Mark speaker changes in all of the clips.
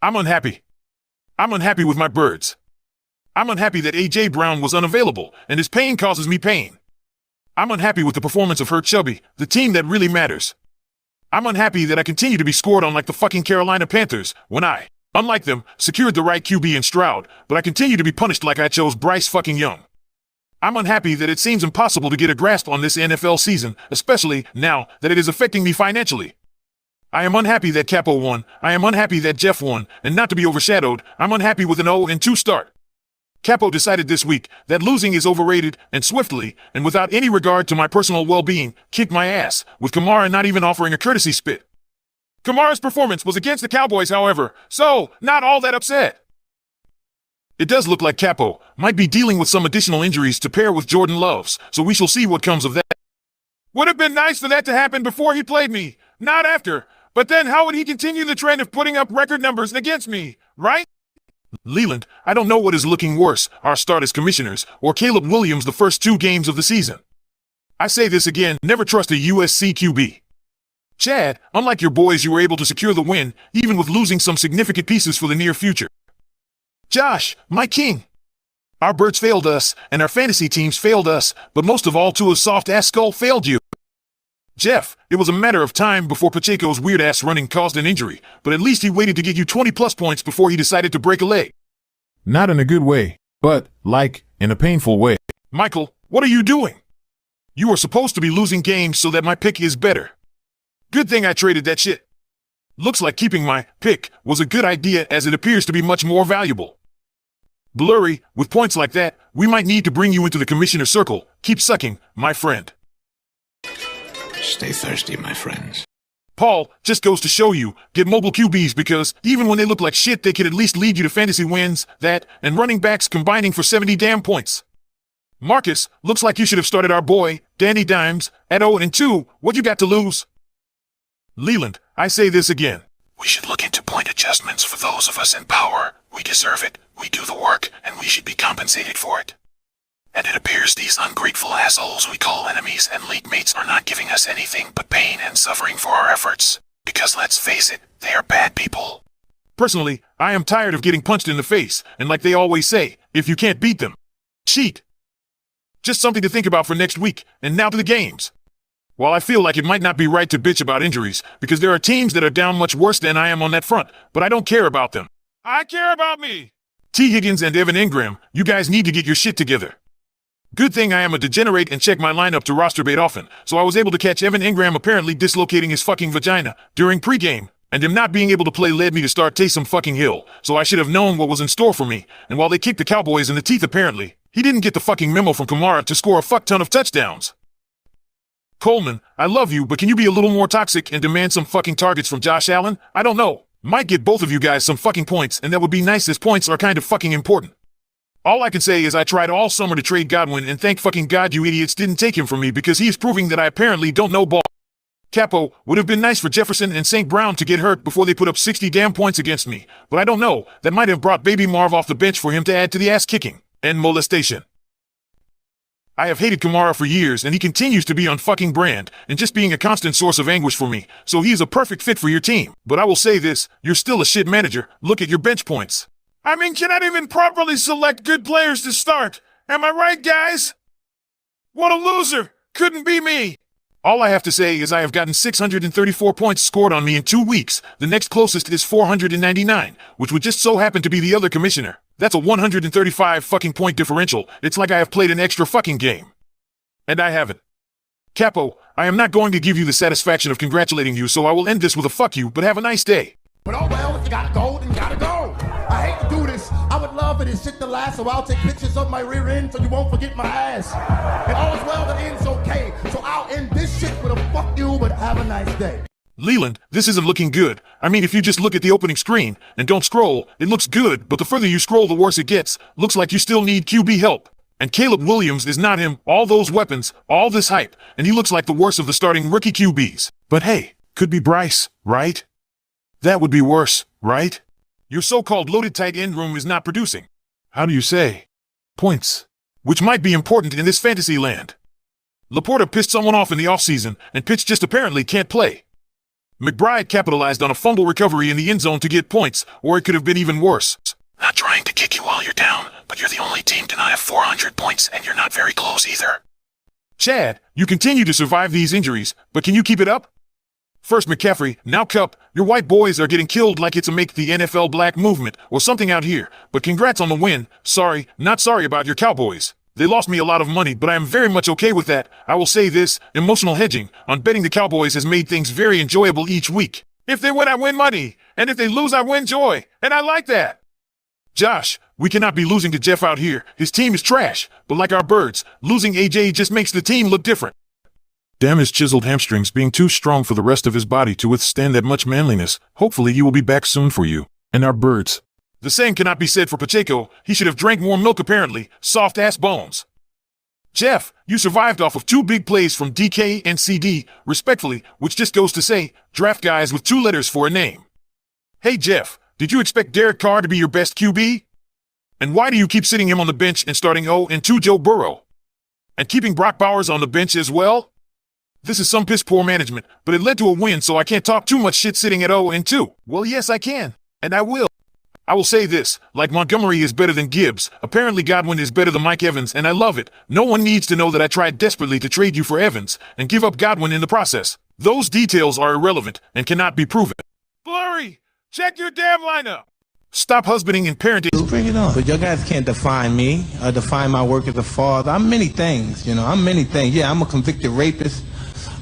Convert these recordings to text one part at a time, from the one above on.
Speaker 1: I'm unhappy. I'm unhappy with my birds. I'm unhappy that A.J. Brown was unavailable, and his pain causes me pain. I'm unhappy with the performance of Hurt Chubby, the team that really matters. I'm unhappy that I continue to be scored on like the fucking Carolina Panthers when I, unlike them, secured the right QB in Stroud, but I continue to be punished like I chose Bryce fucking Young. I'm unhappy that it seems impossible to get a grasp on this NFL season, especially now that it is affecting me financially. I am unhappy that Capo won, I am unhappy that Jeff won, and not to be overshadowed, I'm unhappy with an 0-2 start. Capo decided this week that losing is overrated and swiftly, and without any regard to my personal well-being, kicked my ass, with Kamara not even offering a courtesy spit. Kamara's performance was against the Cowboys, however, so not all that upset. It does look like Capo might be dealing with some additional injuries to pair with Jordan Love's, so we shall see what comes of that. Would have been nice for that to happen before he played me, not after, but then how would he continue the trend of putting up record numbers against me, right? Leland, I don't know what is looking worse, our start as commissioners, or Caleb Williams the first 2 games of the season. I say this again, never trust a USC QB. Chad, unlike your boys, you were able to secure the win, even with losing some significant pieces for the near future. Josh, my king. Our birds failed us, and our fantasy teams failed us, but most of all Tua's soft-ass skull failed you. Jeff, it was a matter of time before Pacheco's weird-ass running caused an injury, but at least he waited to get you 20-plus points before he decided to break a leg.
Speaker 2: Not in a good way, but, in a painful way.
Speaker 1: Michael, what are you doing? You are supposed to be losing games so that my pick is better. Good thing I traded that shit. Looks like keeping my pick was a good idea as it appears to be much more valuable. Blurry, with points like that, we might need to bring you into the commissioner's circle. Keep sucking, my friend.
Speaker 3: Stay thirsty, my friends.
Speaker 1: Paul, just goes to show you, get mobile QBs because even when they look like shit, they could at least lead you to fantasy wins, and running backs combining for 70 damn points. Marcus, looks like you should have started our boy, Danny Dimes, at 0-2. What you got to lose? Leland, I say this again.
Speaker 3: We should look into point adjustments for those of us in power. We deserve it, we do the work, and we should be compensated for it. And it appears these ungrateful assholes we call enemies and league mates are not giving us anything but pain and suffering for our efforts. Because let's face it, they are bad people.
Speaker 1: Personally, I am tired of getting punched in the face, and like they always say, if you can't beat them, cheat. Just something to think about for next week, and now to the games. While I feel like it might not be right to bitch about injuries, because there are teams that are down much worse than I am on that front, but I don't care about them. I care about me! T. Higgins and Evan Ingram, you guys need to get your shit together. Good thing I am a degenerate and check my lineup to roster bait often, so I was able to catch Evan Ingram apparently dislocating his fucking vagina during pregame, and him not being able to play led me to start Taysom fucking Hill, so I should have known what was in store for me, and while they kicked the Cowboys in the teeth apparently, he didn't get the fucking memo from Kamara to score a fuck ton of touchdowns. Coleman, I love you, but can you be a little more toxic and demand some fucking targets from Josh Allen? I don't know. Might get both of you guys some fucking points, and that would be nice as points are kind of fucking important. All I can say is I tried all summer to trade Godwin, and thank fucking God you idiots didn't take him from me because he is proving that I apparently don't know ball. Capo, would have been nice for Jefferson and St. Brown to get hurt before they put up 60 damn points against me, but I don't know, that might have brought Baby Marv off the bench for him to add to the ass kicking and molestation. I have hated Kamara for years, and he continues to be on fucking brand, and just being a constant source of anguish for me, so he is a perfect fit for your team. But I will say this, you're still a shit manager, look at your bench points. I mean, cannot even properly select good players to start. Am I right, guys? What a loser! Couldn't be me! All I have to say is I have gotten 634 points scored on me in 2 weeks. The next closest is 499, which would just so happen to be the other commissioner. That's a 135 fucking point differential. It's like I have played an extra fucking game. And I haven't. Capo, I am not going to give you the satisfaction of congratulating you, so I will end this with a fuck you, but have a nice day.
Speaker 4: But oh well, if you gotta go, then you gotta go. I hate to do this. I would love for this shit to last, so I'll take pictures of my rear end so you won't forget my ass. And all is well that ends okay, so I'll end this shit with a fuck you, but have a nice day.
Speaker 1: Leland, this isn't looking good. I mean, if you just look at the opening screen and don't scroll, it looks good, but the further you scroll, the worse it gets. Looks like you still need QB help. And Caleb Williams is not him. All those weapons, all this hype, and he looks like the worst of the starting rookie QBs. But hey, could be Bryce, right? That would be worse, right? Your so-called loaded tight end room is not producing. How do you say? Points. Which might be important in this fantasy land. Laporta pissed someone off in the offseason, and Pitts just apparently can't play. McBride capitalized on a fumble recovery in the end zone to get points, or it could have been even worse.
Speaker 3: Not trying to kick you while you're down, but you're the only team to not have 400 points, and you're not very close either.
Speaker 1: Chad, you continue to survive these injuries, but can you keep it up? First McCaffrey, now Cup, your white boys are getting killed like it's a make the NFL black movement or something out here, but congrats on the win. Sorry, not sorry about your Cowboys. They lost me a lot of money, but I am very much okay with that. I will say this, emotional hedging on betting the Cowboys has made things very enjoyable each week. If they win, I win money, and if they lose, I win joy, and I like that. Josh, we cannot be losing to Jeff out here. His team is trash, but like our birds, losing AJ just makes the team look different. Damn his chiseled hamstrings being too strong for the rest of his body to withstand that much manliness. Hopefully he will be back soon for you. And our birds. The same cannot be said for Pacheco. He should have drank more milk apparently. Soft-ass bones. Jeff, you survived off of 2 big plays from DK and CD, respectfully, which just goes to say, draft guys with 2 letters for a name. Hey Jeff, did you expect Derek Carr to be your best QB? And why do you keep sitting him on the bench and starting 0-2 Joe Burrow? And keeping Brock Bowers on the bench as well? This is some piss poor management, but it led to a win, so I can't talk too much shit sitting at 0-2. Well, yes, I can. And I will. I will say this, like Montgomery is better than Gibbs, apparently Godwin is better than Mike Evans, and I love it. No one needs to know that I tried desperately to trade you for Evans and give up Godwin in the process. Those details are irrelevant and cannot be proven. Blurry, check your damn lineup. Stop husbanding and parenting.
Speaker 5: Bring it on. But you guys can't define me or define my work as a father. I'm many things, I'm many things. Yeah, I'm a convicted rapist.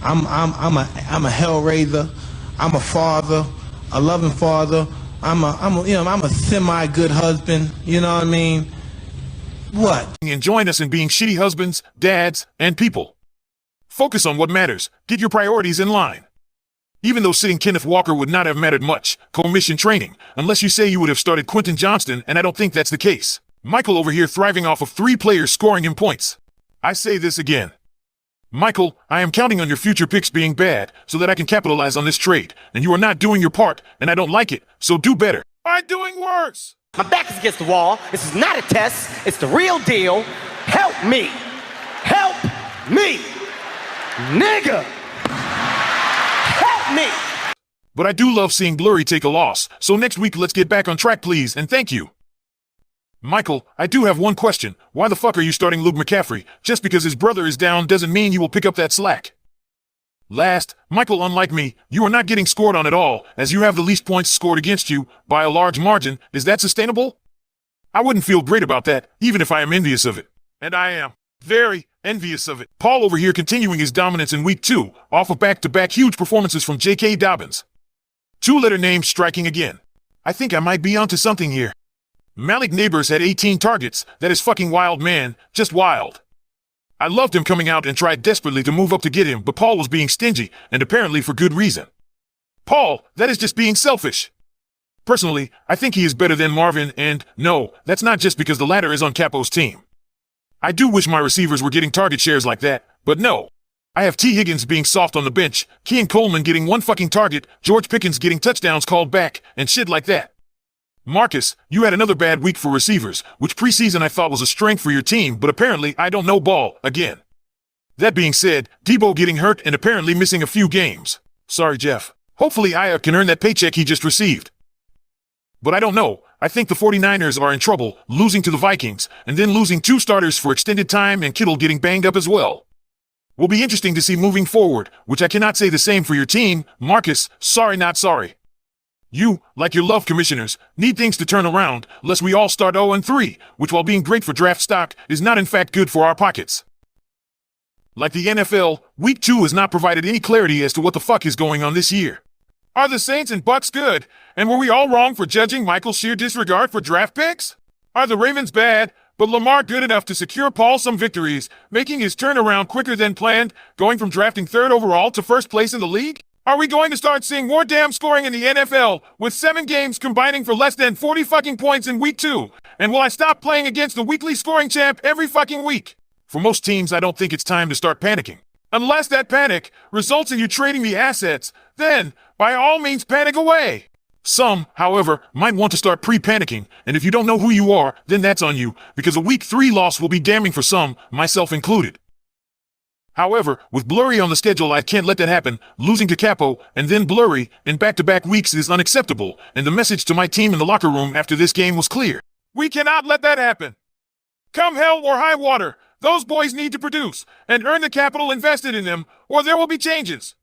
Speaker 5: I'm a hellraiser. I'm a father, a loving father. I'm a semi-good husband. You know what I mean? What?
Speaker 1: And join us in being shitty husbands, dads, and people. Focus on what matters. Get your priorities in line. Even though sitting Kenneth Walker would not have mattered much, commission training, unless you say you would have started Quentin Johnston, and I don't think that's the case. Michael over here thriving off of 3 players scoring him points. I say this again. Michael, I am counting on your future picks being bad so that I can capitalize on this trade, and you are not doing your part, and I don't like it, so do better. I'm doing worse!
Speaker 6: My back is against the wall. This is not a test. It's the real deal. Help me. Help me. Nigga. Help me.
Speaker 1: But I do love seeing Blurry take a loss, so next week let's get back on track please, and thank you. Michael, I do have one question. Why the fuck are you starting Luke McCaffrey? Just because his brother is down doesn't mean you will pick up that slack. Last, Michael, unlike me, you are not getting scored on at all, as you have the least points scored against you, by a large margin. Is that sustainable? I wouldn't feel great about that, even if I am envious of it. And I am. Very envious of it. Paul over here continuing his dominance in week 2, off of back-to-back huge performances from J.K. Dobbins. 2-letter names striking again. I think I might be onto something here. Malik Neighbors had 18 targets. That is fucking wild, man. Just wild. I loved him coming out and tried desperately to move up to get him, but Paul was being stingy, and apparently for good reason. Paul, that is just being selfish. Personally, I think he is better than Marvin, and no, that's not just because the latter is on Capo's team. I do wish my receivers were getting target shares like that, but no. I have T. Higgins being soft on the bench, Kean Coleman getting 1 fucking target, George Pickens getting touchdowns called back, and shit like that. Marcus, you had another bad week for receivers, which preseason I thought was a strength for your team, but apparently I don't know ball, again. That being said, Debo getting hurt and apparently missing a few games. Sorry, Jeff. Hopefully Aya can earn that paycheck he just received. But I don't know. I think the 49ers are in trouble, losing to the Vikings, and then losing 2 starters for extended time and Kittle getting banged up as well. Will be interesting to see moving forward, which I cannot say the same for your team, Marcus, sorry not sorry. You, like your love commissioners, need things to turn around, lest we all start 0-3, which while being great for draft stock, is not in fact good for our pockets. Like the NFL, Week 2 has not provided any clarity as to what the fuck is going on this year. Are the Saints and Bucks good? And were we all wrong for judging Michael's sheer disregard for draft picks? Are the Ravens bad, but Lamar good enough to secure Paul some victories, making his turnaround quicker than planned, going from drafting 3rd overall to 1st place in the league? Are we going to start seeing more damn scoring in the NFL, with 7 games combining for less than 40 fucking points in week 2? And will I stop playing against the weekly scoring champ every fucking week? For most teams, I don't think it's time to start panicking. Unless that panic results in you trading the assets, then, by all means, panic away. Some, however, might want to start pre-panicking, and if you don't know who you are, then that's on you, because a week 3 loss will be damning for some, myself included. However, with Blurry on the schedule, I can't let that happen. Losing to Capo and then Blurry in back-to-back weeks is unacceptable, and the message to my team in the locker room after this game was clear. We cannot let that happen. Come hell or high water, those boys need to produce and earn the capital invested in them, or there will be changes.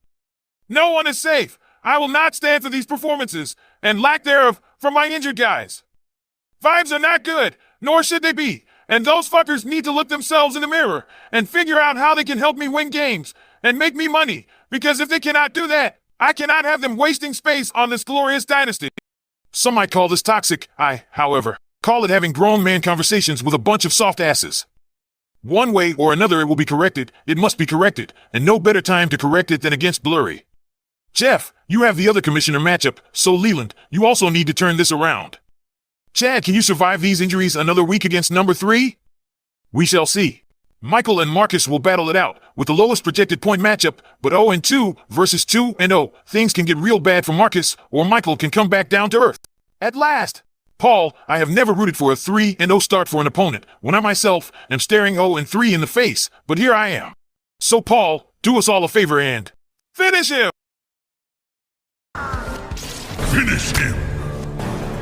Speaker 1: No one is safe. I will not stand for these performances and lack thereof from my injured guys. Vibes are not good, nor should they be. And those fuckers need to look themselves in the mirror and figure out how they can help me win games and make me money. Because if they cannot do that, I cannot have them wasting space on this glorious dynasty. Some might call this toxic. I, however, call it having grown man conversations with a bunch of soft asses. One way or another it will be corrected. It must be corrected. And no better time to correct it than against Blurry. Jeff, you have the other commissioner matchup, so Leland, you also need to turn this around. Chad, can you survive these injuries another week against number 3? We shall see. Michael and Marcus will battle it out with the lowest projected point matchup, but 0-2 versus 2-0. Things can get real bad for Marcus, or Michael can come back down to earth. At last! Paul, I have never rooted for a 3-0 start for an opponent when I myself am staring 0-3 in the face, but here I am. So Paul, do us all a favor and finish him!